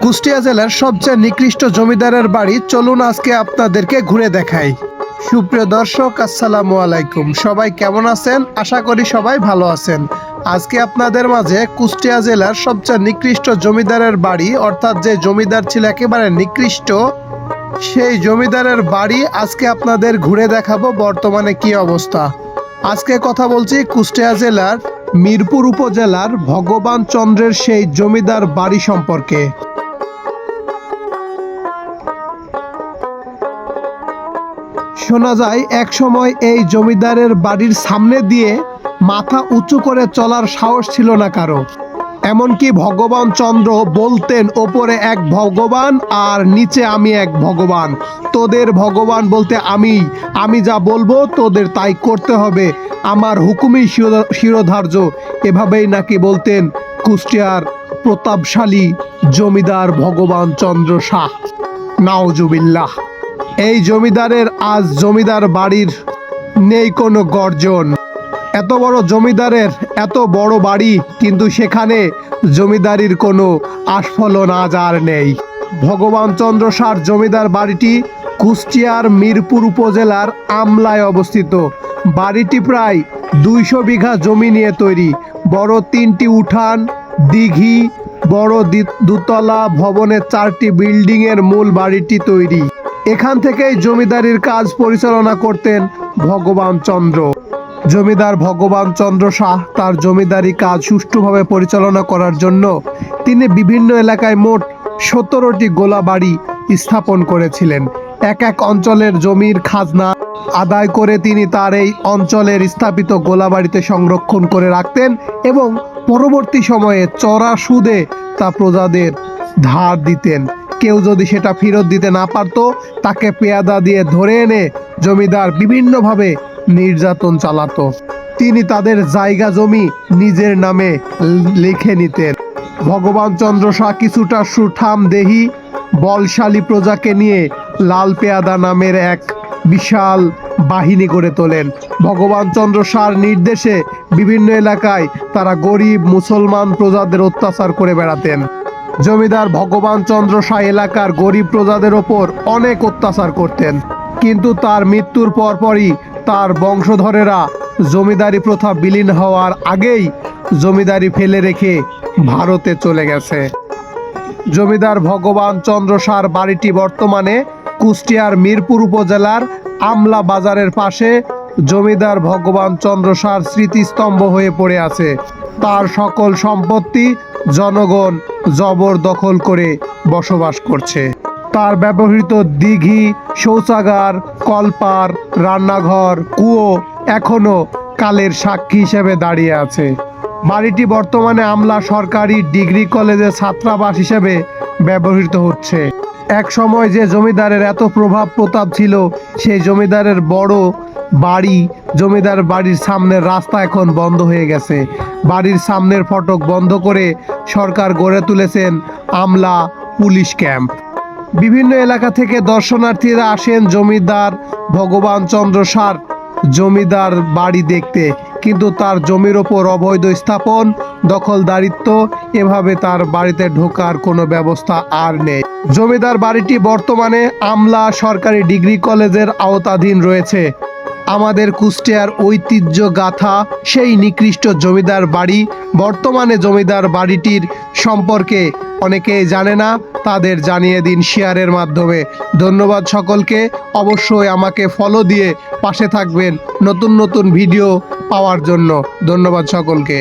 কুষ্টিয়া জেলার সবচেয়ে নিকৃষ্ট জমিদারের বাড়ি চলুন আজকে আপনাদেরকে ঘুরে দেখাই। সুপ্রিয় দর্শক, আসসালামু আলাইকুম। সবাই কেমন আছেন? আশা করি সবাই ভালো আছেন। আজকে আপনাদের মাঝে কুষ্টিয়া জেলার সবচেয়ে নিকৃষ্ট জমিদারের বাড়ি, অর্থাৎ যে জমিদার ছিল একেবারে নিকৃষ্ট, সেই জমিদারের বাড়ি আজকে আপনাদের ঘুরে দেখাবো বর্তমানে কি অবস্থা। আজকে কথা বলছি কুষ্টিয়া জেলার মিরপুর উপজেলার ভগবান চন্দ্রের সেই জমিদার বাড়ি সম্পর্কে। শোনা যায় এক সময় এই জমিদারের বাড়ির সামনে দিয়ে মাথা উঁচু করে চলার সাহস ছিল না কারো। এমনকি ভগবান চন্দ্র বলতেন, ওপরে এক ভগবান আর নিচে আমি এক ভগবান, তোদের ভগবান বলতে আমি যা বলবো তোদের তাই করতে হবে, আমার হুকুমই শিরোধার্য। এভাবেই নাকি বলতেন কুষ্টিয়ার প্রতাপশালী জমিদার ভগবান চন্দ্র শাহ। নাউজুবিল্লাহ। এই জমিদারের আজ জমিদার বাড়ির নেই কোনো গর্জন। এত বড় জমিদারের এত বড় বাড়ি, কিন্তু সেখানে জমিদারির কোনো আস্ফলন আজ আর নেই। ভগবান চন্দ্র শাহর জমিদার বাড়িটি কুষ্টিয়ার মিরপুর উপজেলার আমলায় অবস্থিত। বাড়িটি প্রায় 200 বিঘা জমি নিয়ে তৈরি। বড় 3টি উঠান, দিঘি, বড় দুতলা ভবনের 4টি বিল্ডিংয়ের মূল বাড়িটি তৈরি। এখান থেকেই জমিদারির কাজ পরিচালনা করতেন ভগবান চন্দ্র। জমিদার ভগবান চন্দ্র শাহ তার জমিদারি কাজ সুষ্ঠুভাবে পরিচালনা করার জন্য তিনি বিভিন্ন এলাকায় মোট 17টি গোলা বাড়ি স্থাপন করেছিলেন। এক এক অঞ্চলের জমির খাজনা আদায় করে তিনি তার এই অঞ্চলের স্থাপিত গোলাবাড়িতে সংরক্ষণ করে রাখতেন এবং পরবর্তী সময়ে চড়া সুদে তা প্রজাদের ধার দিতেন। কেউ যদি সেটা ফেরত দিতে না পারত, তাকে পেয়াদা দিয়ে ধরে এনে জমিদার বিভিন্নভাবে নির্যাতন চালাতো। তিনি তাদের জায়গা জমি নিজের নামে লিখে নিতেন। ভগবান চন্দ্র শাহ কিছুটা সুঠাম দেহি বলশালী প্রজাকে নিয়ে লাল পেয়াদা নামের এক বিশাল বাহিনী গড়ে তোলেন। ভগবান চন্দ্র শাহর নির্দেশে বিভিন্ন এলাকায় তারা গরিব মুসলমান প্রজাদের অত্যাচার করে বেড়াতেন। জমিদার ভগবান চন্দ্র শাহ এলাকার গরিব প্রজাদের ওপর অনেক অত্যাচার করতেন, কিন্তু তার মৃত্যুর পরপরই তার বংশধরেরা জমিদারি প্রথা বিলীন হওয়ার আগেই জমিদারি ফেলে রেখে ভারতে চলে গেছে। জমিদার ভগবান চন্দ্র শাহর বাড়িটি বর্তমানে কুষ্টিয়ার মিরপুর উপজেলার আমলা বাজারের পাশে জমিদার ভগবান চন্দ্র শাহর স্মৃতিস্তম্ভ হয়ে পড়ে আছে। তার সকল সম্পত্তি জনগণ জবরদখল করে বসবাস করছে। তার ব্যবহৃত দিঘি, শৌচাগার, কলপার, রান্নাঘর, কুয়ো এখনো কালের সাক্ষী হিসেবে দাঁড়িয়ে আছে। বাড়িটি বর্তমানে আমলা সরকারি ডিগ্রি কলেজের ছাত্রাবাস হিসেবে ব্যবহৃত হচ্ছে। এক সময় যে জমিদারের এত প্রভাব প্রতাপ ছিল, সেই জমিদারের বড় বাড়ি, জমিদার বাড়ির সামনের রাস্তা এখন বন্ধ হয়ে গেছে। বাড়ির সামনের ফটক বন্ধ করে সরকার গড়ে তুলেছেন আমলা পুলিশ ক্যাম্প। বিভিন্ন এলাকা থেকে দর্শনার্থীরা আসেন জমিদার ভগবান চন্দ্র শাহর জমিদার বাড়ি দেখতে, কিন্তু তার জমির ওপর অবৈধ স্থাপন, দখলদারিত্ব, এভাবে তার বাড়িতে ঢোকার কোনো ব্যবস্থা আর নেই। জমিদার বাড়িটি বর্তমানে আমলা সরকারি ডিগ্রি কলেজের আওতাধীন রয়েছে। আমাদের কুষ্টিয়ার ঐতিহ্য গাথা সেই নিকৃষ্ট জমিদার বাড়ি। বর্তমানে জমিদার বাড়িটির সম্পর্কে অনেকেই জানে না, তাদের জানিয়ে দিন শেয়ারের মাধ্যমে। ধন্যবাদ সকলকে। অবশ্যই আমাকে ফলো দিয়ে পাশে থাকবেন নতুন নতুন ভিডিও পাওয়ার জন্য। ধন্যবাদ সকলকে।